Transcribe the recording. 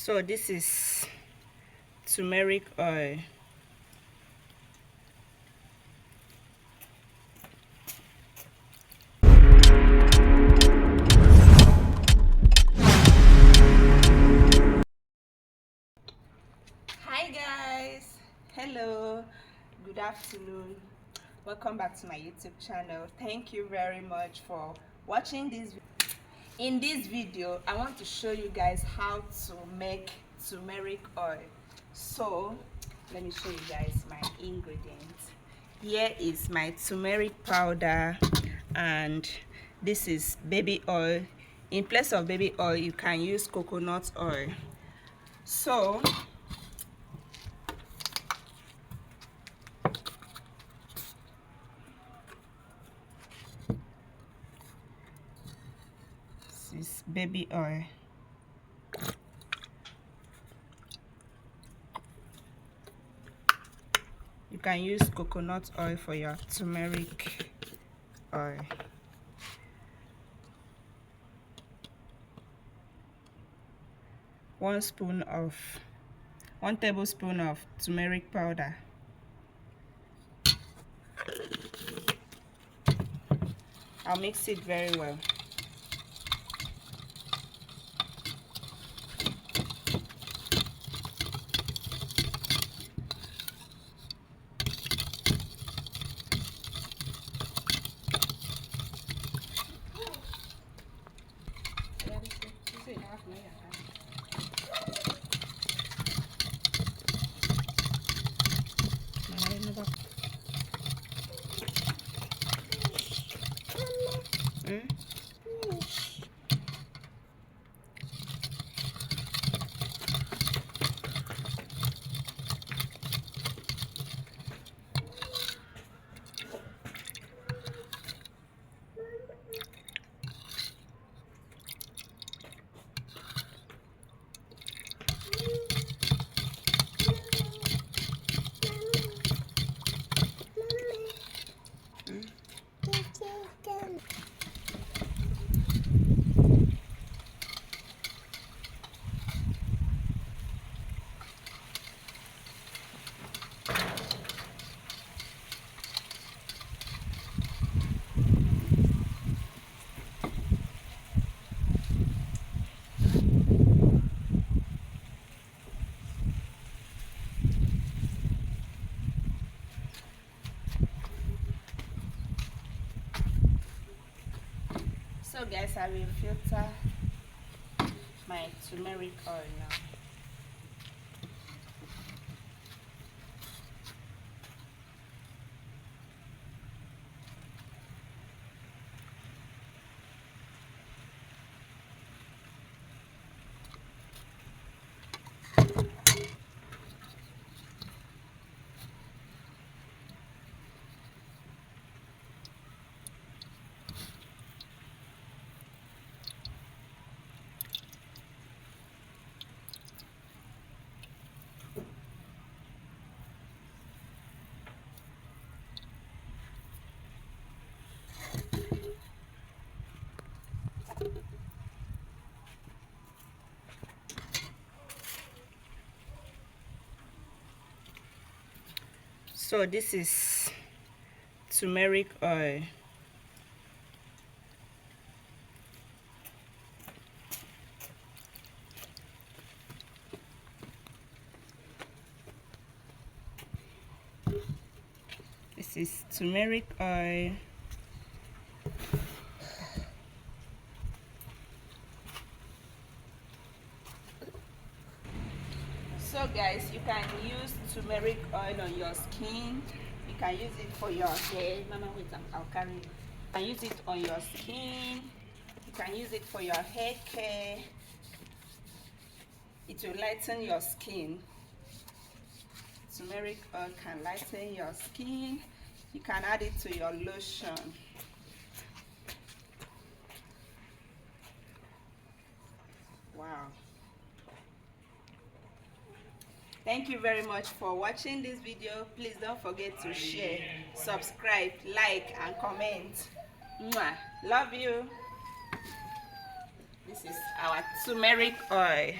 So this is turmeric oil. Hi guys, hello, good afternoon, welcome back to my YouTube channel. Thank you very much for watching this. In this video I want to show you guys how to make turmeric oil. So let me show you guys my ingredients. Here is my turmeric powder, and this is baby oil. In place of baby oil you can use coconut oil. So this is baby oil. You can use coconut oil for your turmeric oil. One tablespoon of turmeric powder. I'll mix it very well. So guys, I will filter my turmeric oil now. So this is turmeric oil. This is turmeric oil. So guys, you can use turmeric oil on your skin. You can use it for your hair. Mama, wait, I'll carry it. You can use it on your skin. You can use it for your hair care. It will lighten your skin. Turmeric oil can lighten your skin. You can add it to your lotion. Wow. Thank you very much for watching this video. Please don't forget to share, subscribe, like, and comment. Mwah. Love you. This is our turmeric oil.